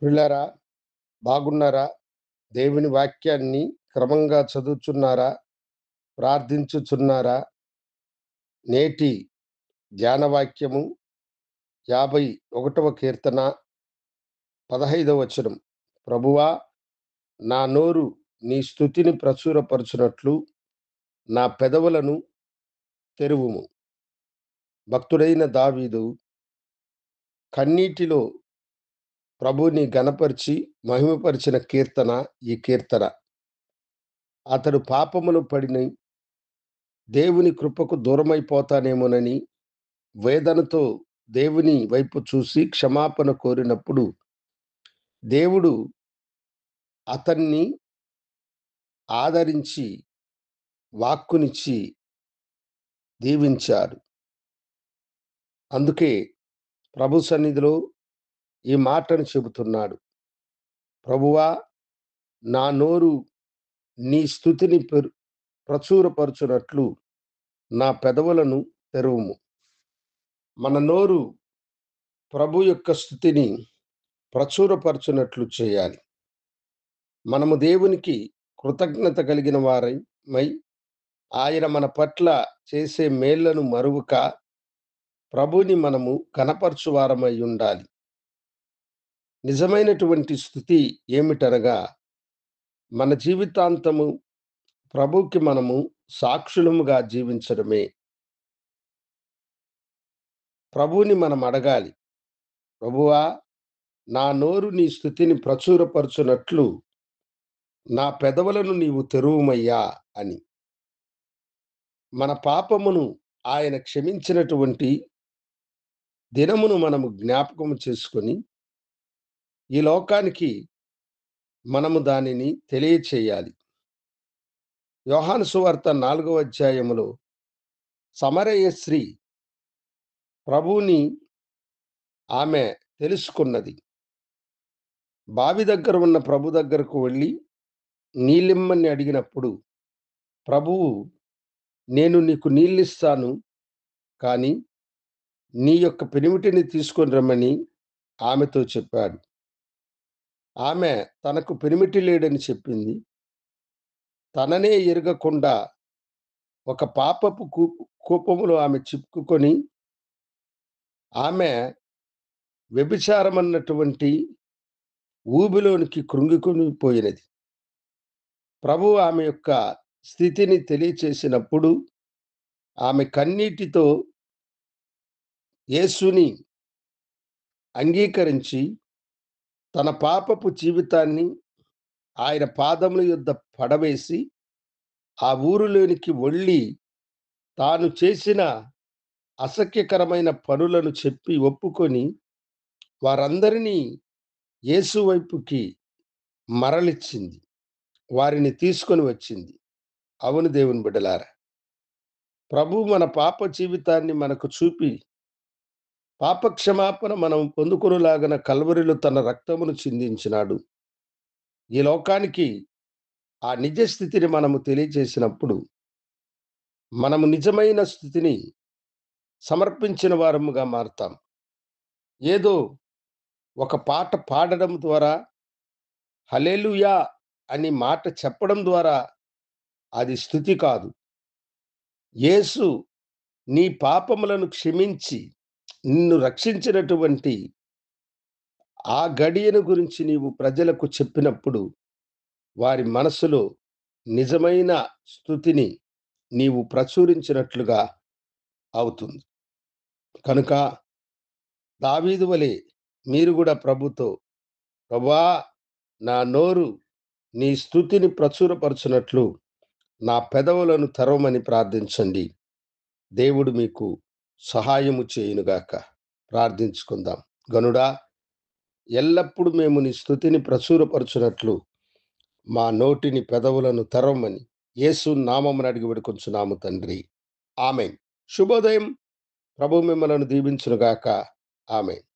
ప్రియులారా, బాగున్నారా? దేవుని వాక్యాన్ని క్రమంగా చదువుచున్నారా? ప్రార్థించుచున్నారా? నేటి ధ్యాన వాక్యము 51వ కీర్తన 15వ వచనం. ప్రభువా, నా నోరు నీ స్తుతిని ప్రచురపరచునట్లు నా పెదవులను తెరువుము. భక్తుడైన దావీదు కన్నీటిలో ప్రభువుని ఘనపరిచి మహిమపరిచిన కీర్తన ఈ కీర్తన. అతడు పాపములో పడిన దేవుని కృపకు దూరమైపోతానేమోనని వేదనతో దేవుని వైపు చూసి క్షమాపణ కోరినప్పుడు దేవుడు అతన్ని ఆదరించి వాక్కునిచ్చి దీవించారు. అందుకే ప్రభు సన్నిధిలో ఈ మాటను చెబుతున్నాడు. ప్రభువా, నా నోరు నీ స్తుతిని ప్రచురపరచునట్లు నా పెదవులను తెరువుము. మన నోరు ప్రభు యొక్క స్తుతిని ప్రచురపరచునట్లు చేయాలి. మనము దేవునికి కృతజ్ఞత కలిగిన వారమై ఆయన మన పట్ల చేసే మేళ్లను మరువక ప్రభుని మనము కనపరచువారమై ఉండాలి. నిజమైనటువంటి స్థుతి ఏమిటనగా మన జీవితాంతము ప్రభుకి మనము సాక్షులముగా జీవించడమే. ప్రభువుని మనం అడగాలి. ప్రభువా, నా నోరు నీ స్తుతిని ప్రచురపరచునట్లు నా పెదవులను నీవు తెరువుమయ్యా అని. మన పాపమును ఆయన క్షమించినటువంటి దినమును మనము జ్ఞాపకము చేసుకొని ఈ లోకానికి మనము దానిని తెలియచేయాలి. యోహాను సువార్త 4వ అధ్యాయములో సమరయ స్త్రీ ప్రభువుని ఆమె తెలుసుకున్నది. బావి దగ్గర ఉన్న ప్రభు దగ్గరకు వెళ్ళి నీళ్ళిమ్మని అడిగినప్పుడు ప్రభువు, నేను నీకు నీళ్ళిస్తాను, కానీ నీ యొక్క పెనిమిటిని తీసుకొని రమ్మని ఆమెతో చెప్పాడు. ఆమె తనకు పెనిమిటి లేడని చెప్పింది. తననే ఎరగకుండా ఒక పాపపు కూపములో ఆమె చిక్కుకొని ఆమె వ్యభిచారమన్నటువంటి ఊబిలోనికి కృంగికొని పోయినది. ప్రభువు ఆమె యొక్క స్థితిని తెలియచేసినప్పుడు ఆమె కన్నీటితో యేసుని అంగీకరించి తన పాపపు జీవితాన్ని ఆయన పాదముల యొద్ద పడవేసి ఆ ఊరిలోనికి వెళ్ళి తాను చేసిన అసఖ్యకరమైన పనులను చెప్పి ఒప్పుకొని వారందరినీ యేసు వైపుకి మరలిచ్చింది. వారిని తీసుకొని వచ్చింది. అవును దేవుని బిడ్డలారా, ప్రభువు మన పాప జీవితాన్ని మనకు చూపి పాపక్షమాపణ మనం పొందుకొనులాగన కల్వరిలో తన రక్తమును చిందించినాడు. ఈ లోకానికి ఆ నిజ స్థితిని మనము తెలియజేసినప్పుడు మనము నిజమైన స్థితిని సమర్పించిన వారముగా మారుతాం. ఏదో ఒక పాట పాడడం ద్వారా, హల్లెలూయా అని మాట చెప్పడం ద్వారా అది స్థుతి కాదు. యేసు నీ పాపములను క్షమించి నిన్ను రక్షించినటువంటి ఆ గడియను గురించి నీవు ప్రజలకు చెప్పినప్పుడు వారి మనసులో నిజమైన స్తుతిని నీవు ప్రచురించినట్లుగా అవుతుంది. కనుక దావీదు వలె మీరు కూడా ప్రభుతో, ప్రభువా, నా నోరు నీ స్తుతిని ప్రచురపరచునట్లు నా పెదవులను తెరవమని ప్రార్థించండి. దేవుడు మీకు సహాయము చేయునుగాక. ప్రార్థించుకుందాం. గనుడా, ఎల్లప్పుడు మేము నీ స్తుతిని ప్రచురపరచునట్లు మా నోటిని పెదవులను తెరవమని యేసు నామమున అడిగి వేడుకొంచున్నాము తండ్రి. ఆమేన్. శుభోదయం. ప్రభు మిమ్మలను దీవించునుగాక. ఆమేన్.